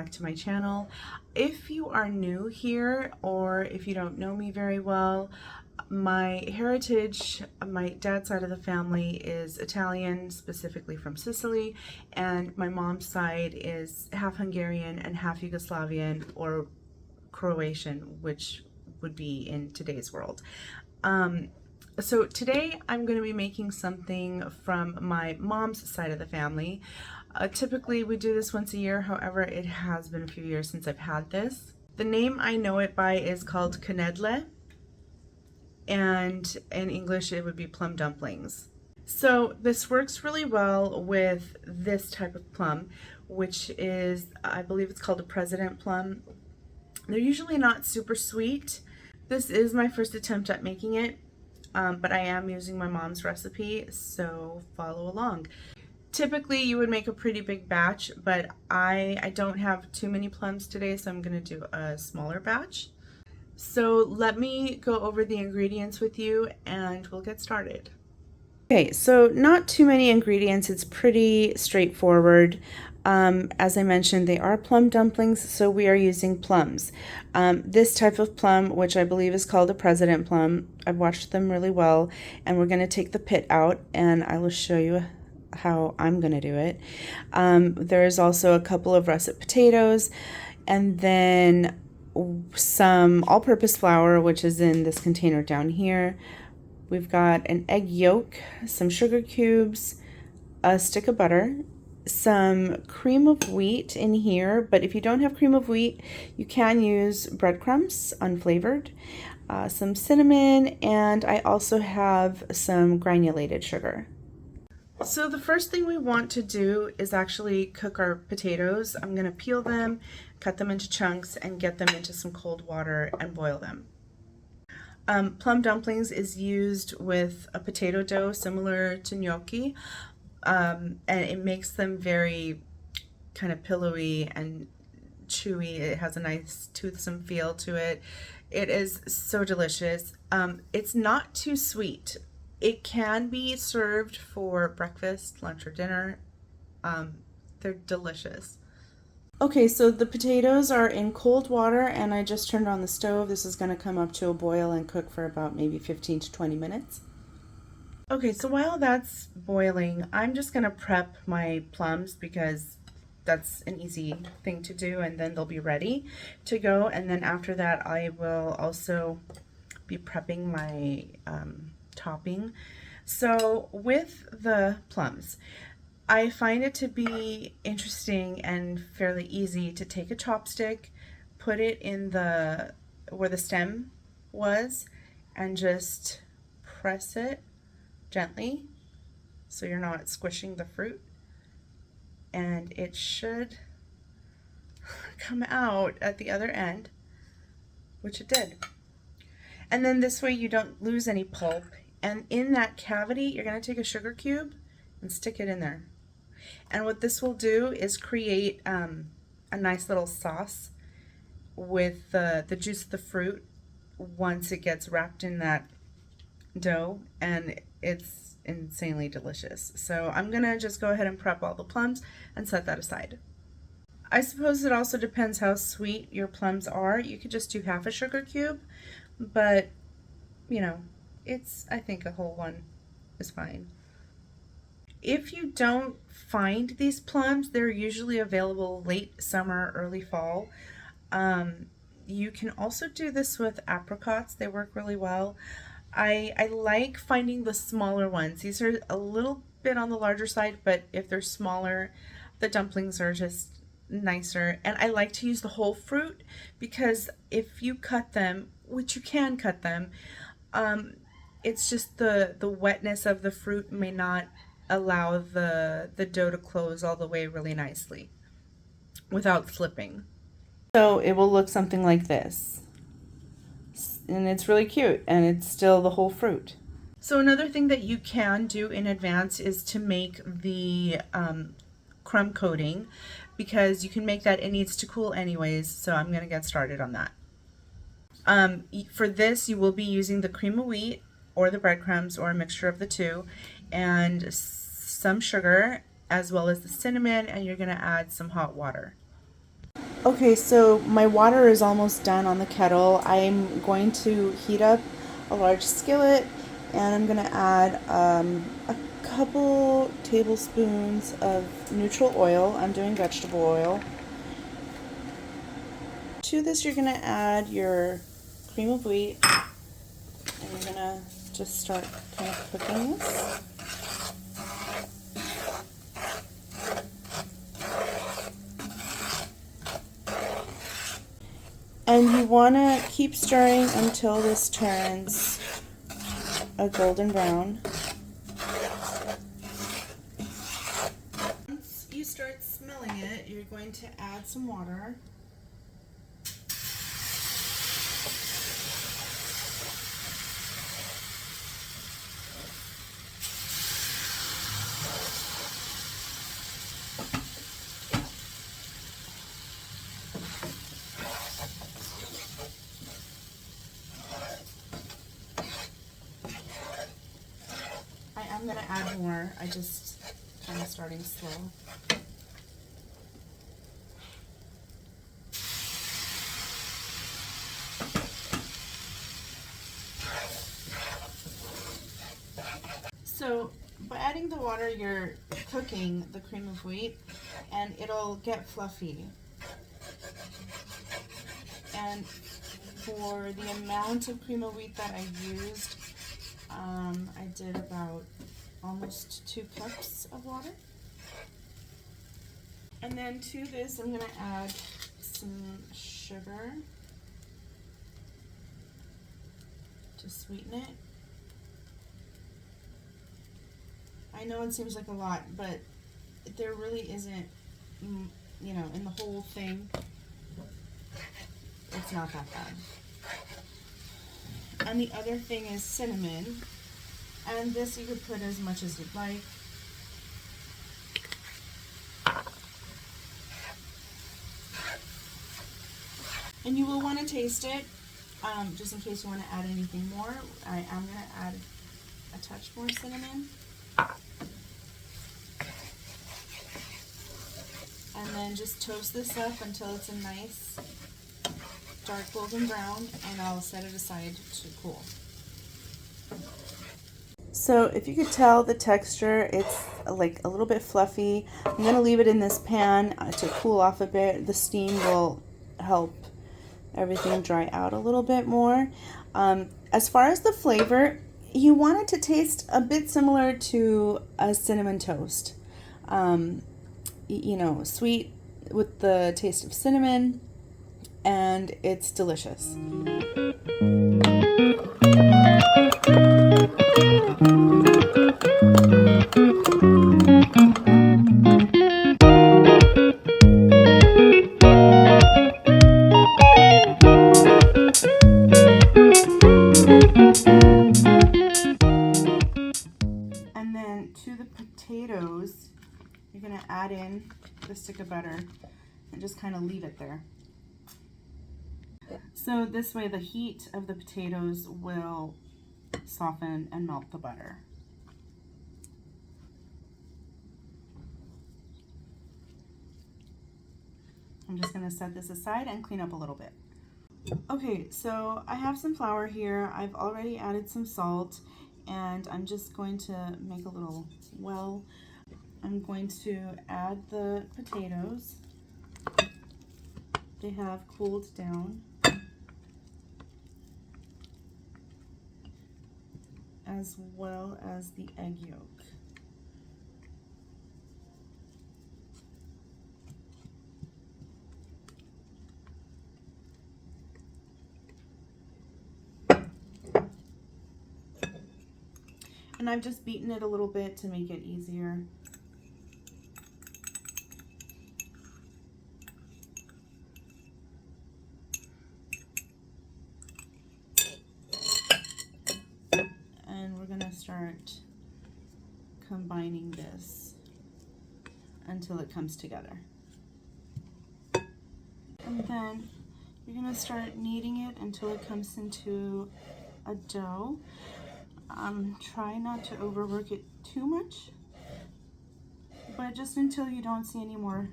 back to my channel. If you are new here or if you don't know me very well, my heritage, my dad's side of the family is Italian, specifically from Sicily, and my mom's side is half Hungarian and half Yugoslavian or Croatian, which would be in today's world. So today I'm going to be making something from my mom's side of the family. Typically we do this once a year, however it has been a few years since I've had this. The name I know it by is called knedle, and in English it would be plum dumplings. So this works really well with this type of plum, which is, I believe it's called a president plum. They're usually not super sweet. This is my first attempt at making it, but I am using my mom's recipe, so follow along. Typically you would make a pretty big batch, but I don't have too many plums today, so I'm going to do a smaller batch. So let me go over the ingredients with you and we'll get started. Okay, so not too many ingredients. It's pretty straightforward. As I mentioned, they are plum dumplings, so we are using plums. This type of plum, which I believe is called a president plum, I've watched them really well, and we're going to take the pit out and I will show you how I'm going to do it. There's also a couple of russet potatoes, and then some all-purpose flour, which is in this container down here. We've got an egg yolk, some sugar cubes, a stick of butter, some cream of wheat in here, but if you don't have cream of wheat, you can use breadcrumbs, unflavored, some cinnamon, and I also have some granulated sugar. So the first thing we want to do is actually cook our potatoes. I'm going to peel them, cut them into chunks, and get them into some cold water and boil them. Plum dumplings is used with a potato dough similar to gnocchi, and it makes them very kind of pillowy and chewy. It has a nice toothsome feel to it. It is so delicious. It's not too sweet. It can be served for breakfast, lunch, or dinner. They're delicious. Okay, so the potatoes are in cold water and I just turned on the stove. This is going to come up to a boil and cook for about maybe 15 to 20 minutes. Okay, so while that's boiling, I'm just going to prep my plums because that's an easy thing to do, and then they'll be ready to go. And then after that, I will also be prepping my topping. So with the plums, I find it to be interesting and fairly easy to take a chopstick, put it in the where the stem was, and just press it gently so you're not squishing the fruit, and it should come out at the other end, which it did. And then this way you don't lose any pulp. And in that cavity, you're going to take a sugar cube and stick it in there. And what this will do is create a nice little sauce with the juice of the fruit once it gets wrapped in that dough, and it's insanely delicious. So I'm going to just go ahead and prep all the plums and set that aside. I suppose it also depends how sweet your plums are. You could just do half a sugar cube, but you know, I think a whole one is fine. If you don't find these plums, they're usually available late summer, early fall. You can also do this with apricots. They work really well. I like finding the smaller ones. These are a little bit on the larger side, but if they're smaller, the dumplings are just nicer. And I like to use the whole fruit because if you cut them, which you can cut them, it's just the wetness of the fruit may not allow the dough to close all the way really nicely without slipping. So it will look something like this. And it's really cute, and it's still the whole fruit. So another thing that you can do in advance is to make the crumb coating, because you can make that. It needs to cool anyways, so I'm going to get started on that. For this, you will be using the cream of wheat or the breadcrumbs or a mixture of the two, and some sugar as well as the cinnamon, and you're going to add some hot water. Okay, so my water is almost done on the kettle. I'm going to heat up a large skillet and I'm going to add a couple tablespoons of neutral oil. I'm doing vegetable oil. To this, you're going to add your cream of wheat and you're going to just start kind of cooking this. And you want to keep stirring until this turns a golden brown. Once you start smelling it, you're going to add some water. I'm going to add more. I just kind of starting slow. So by adding the water, you're cooking the cream of wheat and it'll get fluffy. And for the amount of cream of wheat that I used, I did about almost 2 cups of water. And then to this, I'm going to add some sugar to sweeten it. I know it seems like a lot, but there really isn't, you know, in the whole thing, it's not that bad. And the other thing is cinnamon, and this you could put as much as you'd like. And you will want to taste it, just in case you want to add anything more. I am going to add a touch more cinnamon. And then just toast this up until it's a nice dark golden brown, and I'll set it aside to cool. So if you could tell the texture, it's like a little bit fluffy. I'm going to leave it in this pan to cool off a bit. The steam will help everything dry out a little bit more. As far as the flavor, you want it to taste a bit similar to a cinnamon toast. You know, sweet with the taste of cinnamon, and it's delicious. And then to the potatoes, you're going to add in the stick of butter and just kind of leave it there. So this way the heat of the potatoes will soften and melt the butter. I'm just going to set this aside and clean up a little bit. Okay, so I have some flour here. I've already added some salt, and I'm just going to make a little well. I'm going to add the potatoes. They have cooled down, as well as the egg yolk. And I've just beaten it a little bit to make it easier. And we're going to start combining this until it comes together. And then you're going to start kneading it until it comes into a dough. Try not to overwork it too much, but just until you don't see any more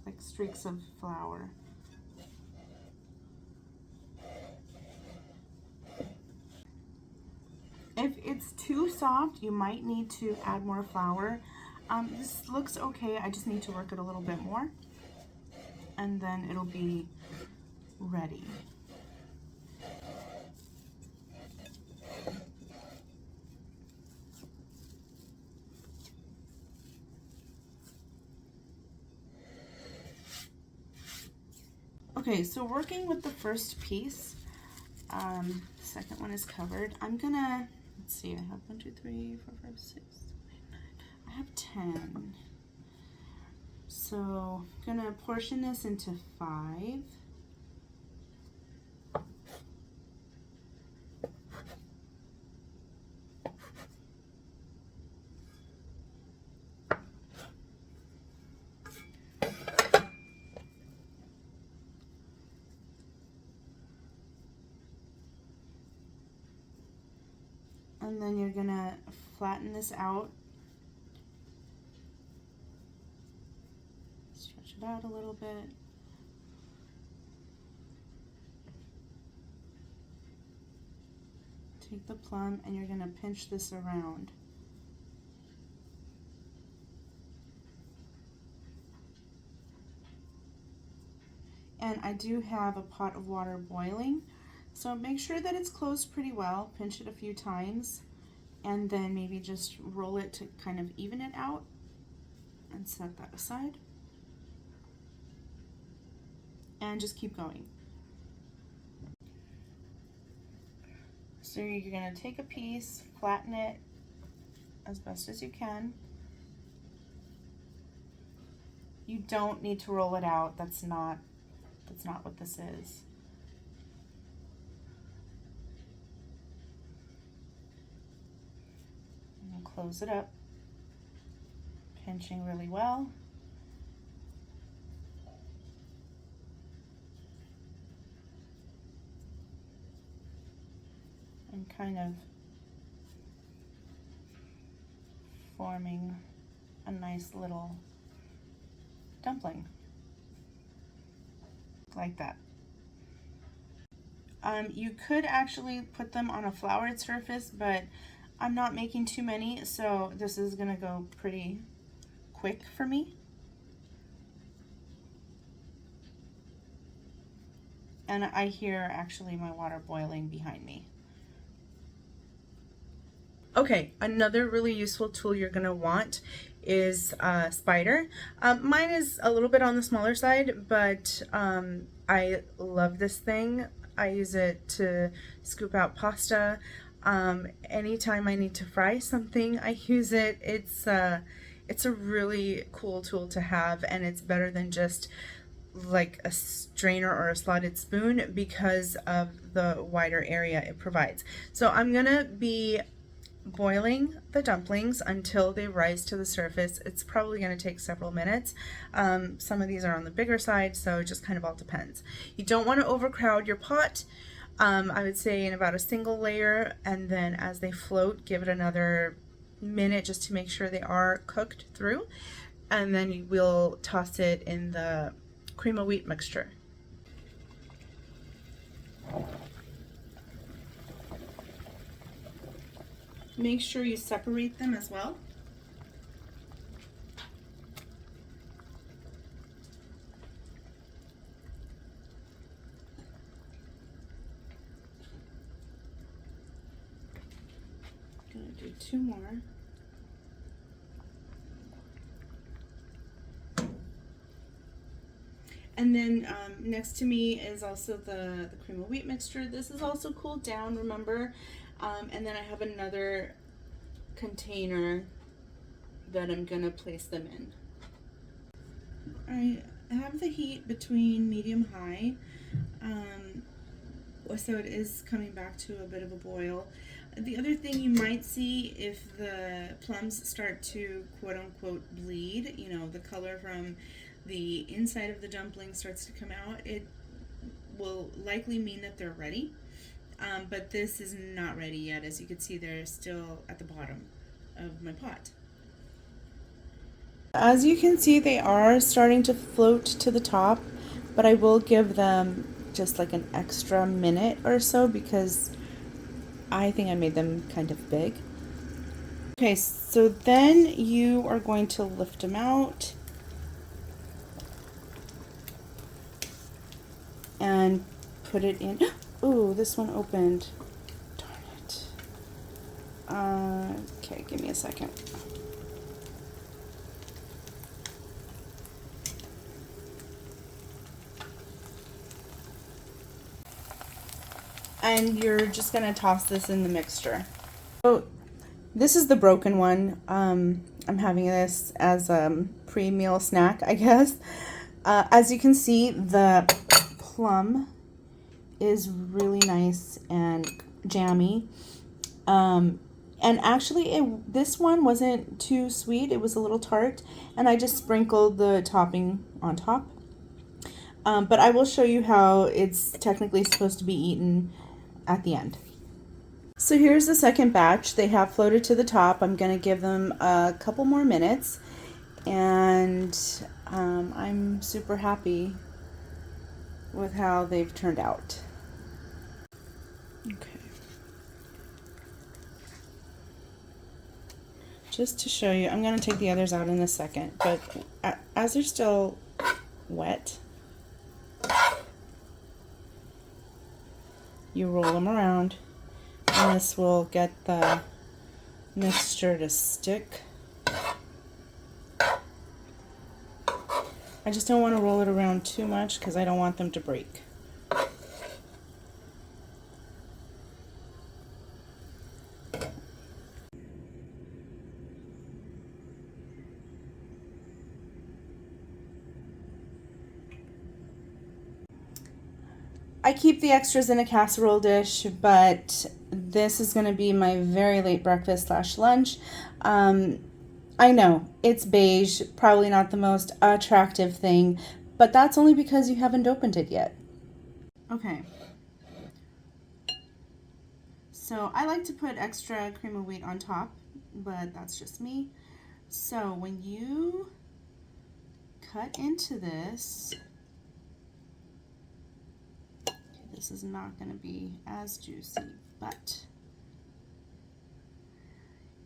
like streaks of flour. If it's too soft, you might need to add more flour. This looks okay. I just need to work it a little bit more, and then it'll be ready. Okay, so working with the first piece, the second one is covered. I'm gonna, let's see, I have 1, 2, 3, 4, 5, 6, 7, 8, 9. I have 10. So I'm gonna portion this into 5. And then you're gonna flatten this out. Stretch it out a little bit. Take the plum and you're gonna pinch this around. And I do have a pot of water boiling, so make sure that it's closed pretty well. Pinch it a few times, and then maybe just roll it to kind of even it out, and set that aside. And just keep going. So you're gonna take a piece, flatten it as best as you can. You don't need to roll it out. That's not what this is. And close it up, pinching really well. And kind of forming a nice little dumpling. Like that. You could actually put them on a floured surface, but I'm not making too many, so this is gonna go pretty quick for me. And I hear actually my water boiling behind me. Okay, another really useful tool you're gonna want is a spider. Mine is a little bit on the smaller side, but I love this thing. I use it to scoop out pasta. Anytime I need to fry something, I use it. It's a really cool tool to have, and it's better than just like a strainer or a slotted spoon because of the wider area it provides. So I'm gonna be boiling the dumplings until they rise to the surface. It's probably going to take several minutes. Some of these are on the bigger side, so it just kind of all depends. You don't want to overcrowd your pot. I would say in about a single layer, and then as they float, give it another minute just to make sure they are cooked through, and then we'll toss it in the cream of wheat mixture. Make sure you separate them as well. I'm gonna do 2 more. And then next to me is also the cream of wheat mixture. This is also cooled down, remember? And then I have another container that I'm gonna place them in. I have the heat between medium high, so it is coming back to a bit of a boil. The other thing you might see if the plums start to quote unquote bleed, you know, the color from the inside of the dumpling starts to come out, it will likely mean that they're ready. But this is not ready yet. As you can see, they're still at the bottom of my pot. As you can see, they are starting to float to the top, but I will give them just like an extra minute or so because I think I made them kind of big. Okay, so then you are going to lift them out and put it in. Ooh, this one opened. Darn it. Okay, give me a second. And you're just going to toss this in the mixture. So this is the broken one. I'm having this as a pre-meal snack, I guess. As you can see, the plum is really nice and jammy. And actually, this one wasn't too sweet. It was a little tart, and I just sprinkled the topping on top. But I will show you how it's technically supposed to be eaten at the end. So here's the second batch. They have floated to the top. I'm going to give them a couple more minutes, and I'm super happy with how they've turned out. Okay. Just to show you, I'm going to take the others out in a second, but as they're still wet, you roll them around, and this will get the mixture to stick. I just don't want to roll it around too much because I don't want them to break. I keep the extras in a casserole dish, but this is going to be my very late breakfast / lunch. I know, it's beige, probably not the most attractive thing, but that's only because you haven't opened it yet. Okay. So I like to put extra cream of wheat on top, but that's just me. So when you cut into this, this is not going to be as juicy, but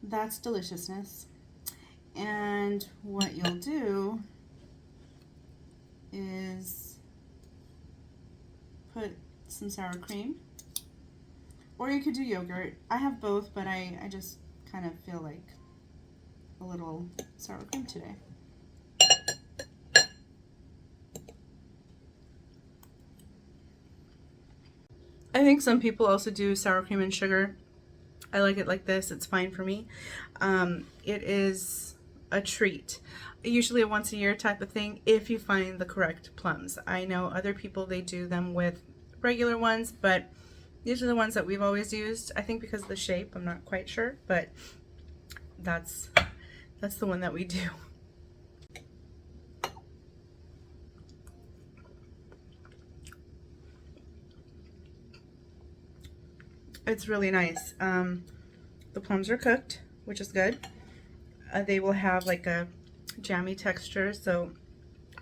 that's deliciousness. And what you'll do is put some sour cream, or you could do yogurt. I have both, but I just kind of feel like a little sour cream today. I think some people also do sour cream and sugar. I like it like this. It's fine for me. It is a treat. Usually a once a year type of thing if you find the correct plums. I know other people, they do them with regular ones, but these are the ones that we've always used. I think because of the shape, I'm not quite sure, but that's the one that we do. It's really nice. The plums are cooked, which is good. They will have like a jammy texture, so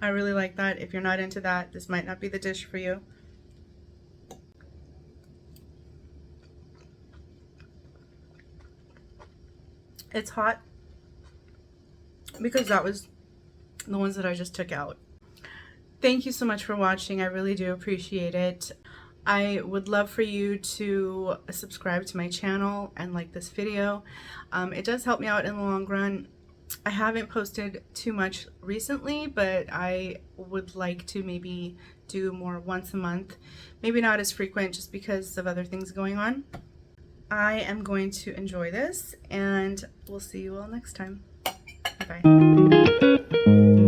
I really like that. If you're not into that, this might not be the dish for you. It's hot because that was the ones that I just took out. Thank you so much for watching. I really do appreciate it. I would love for you to subscribe to my channel and like this video. It does help me out in the long run. I haven't posted too much recently, but I would like to maybe do more once a month. Maybe not as frequent just because of other things going on. I am going to enjoy this, and we'll see you all next time. Bye.